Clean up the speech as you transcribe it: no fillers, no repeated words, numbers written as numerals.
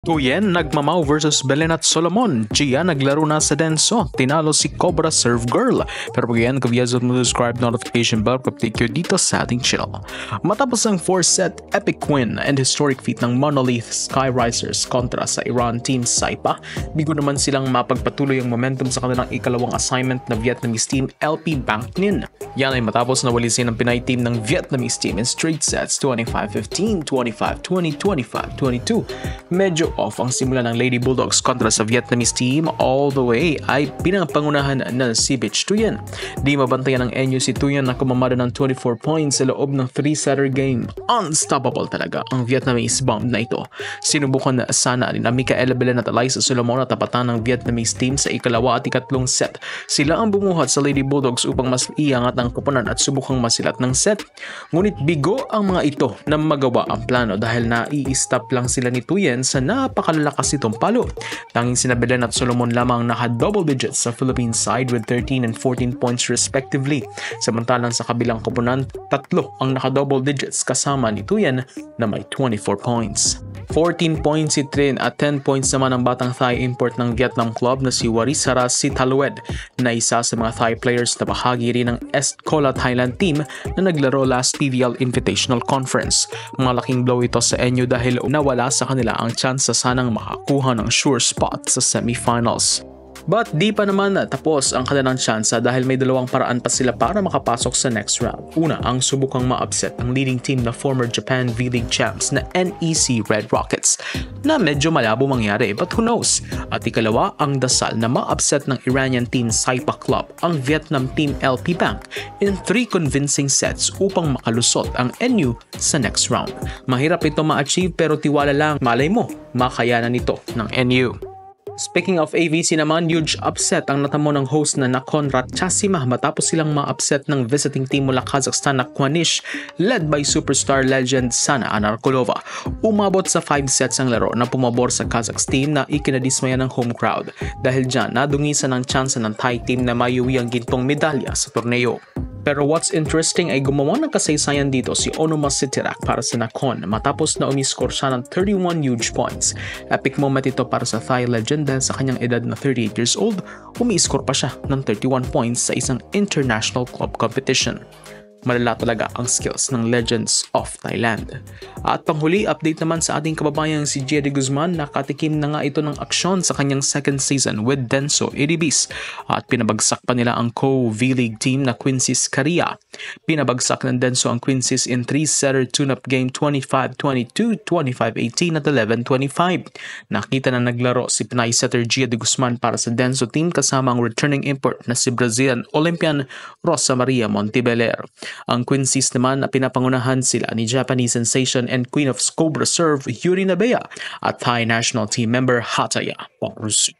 Tuyen nagmamaw versus Belen at Solomon. Gia naglaro na sa Denso. Tinalo si Cobra Serve Girl. Pero pag yan, kabiyasan mo subscribe notification bell update kayo dito sa ating channel. Matapos ang 4-set epic win and historic feat ng Monolith Skyrisers kontra sa Iran Team Saipa, bigo naman silang mapagpatuloy ang momentum sa kanilang ikalawang assignment na Vietnamese team LP Bank Ninh. Yan ay matapos na walisin ang Pinay team ng Vietnamese team in straight sets 25-15, 25-20, 25-22. Medyo off ang simula ng Lady Bulldogs kontra sa Vietnamese team, all the way ay pinapangunahan ng si Bitch Tuyen. Di mabantayan ng NU si Tuyen na kumamada ng 24 points sa loob ng 3-setter game. Unstoppable talaga ang Vietnamese bomb na ito. Sinubukan na sana ni Mikaela Belen at Eliza Solomon na tapatan ng Vietnamese team sa ikalawa at ikatlong set. Sila ang bumuhat sa Lady Bulldogs upang mas iangat ang koponan at subukang masilat ng set. Ngunit bigo ang mga ito na magawa ang plano dahil nai-stop lang sila ni Tuyen sa napakalalakas nitong palo. Tanging sina Belen at Solomon lamang naka-double digits sa Philippine side with 13 and 14 points respectively. Samantalang sa kabilang koponan, tatlo ang naka-double digits kasama ni Tuyen na may 24 points. 14 points si Trin at 10 points naman ang batang Thai import ng Vietnam club na si Warisara Sitalued na isa sa mga Thai players na bahagi rin ng Estcola Thailand team na naglaro last PVL Invitational Conference. Malaking blow ito sa NU dahil nawala sa kanila ang chance sa sanang makakuha ng sure spot sa semifinals. But di pa naman tapos ang kanilang tsansa dahil may dalawang paraan pa sila para makapasok sa next round. Una, ang subukang ma-upset ang leading team na former Japan V-League champs na NEC Red Rockets na medyo malabo mangyari, but who knows. At ikalawa, ang dasal na ma-upset ng Iranian team Saipa Club ang Vietnam team LP Bank in 3 convincing sets upang makalusot ang NU sa next round. Mahirap ito ma-achieve pero tiwala lang, malay mo, makayanan ito ng NU. Speaking of AVC naman, huge upset ang natamo ng host na Nakhon Ratchasima matapos silang ma-upset ng visiting team mula Kazakhstan na Kwanish led by superstar legend Sana Anarkolova. Umabot sa 5 sets ang laro na pumabor sa Kazakhs team na ikinadismaya ng home crowd. Dahil dyan, nadungisan ang tsansa ng Thai team na mayuwi ang gintong medalya sa torneo. Pero what's interesting ay gumawa ng kasaysayan dito si Onuma Sitirak para sa Nakhon matapos na umiscore siya ng 31 huge points. Epic moment ito para sa Thai legend dahil sa kanyang edad na 38 years old, umiscore pa siya ng 31 points sa isang international club competition. Malala talaga ang skills ng Legends of Thailand. At panghuli, update naman sa ating kababayang si Gia de Guzman na katikim na nga ito ng aksyon sa kanyang second season with Denso ADBs at pinabagsak pa nila ang co-V-League team na Quincy's Caria. Pinabagsak ng Denso ang Quincy's in 3-setter tune-up game 25-22, 25-18 at 11-25. Nakita na naglaro si Pinay setter Gia de Guzman para sa Denso team kasama ang returning import na si Brazilian Olympian Rosa Maria Montebello. Ang Quincy's naman na pinapangunahan sila ni Japanese sensation and queen of Cobra Serve Yuri Nabea at Thai national team member Hataya Pongrusu.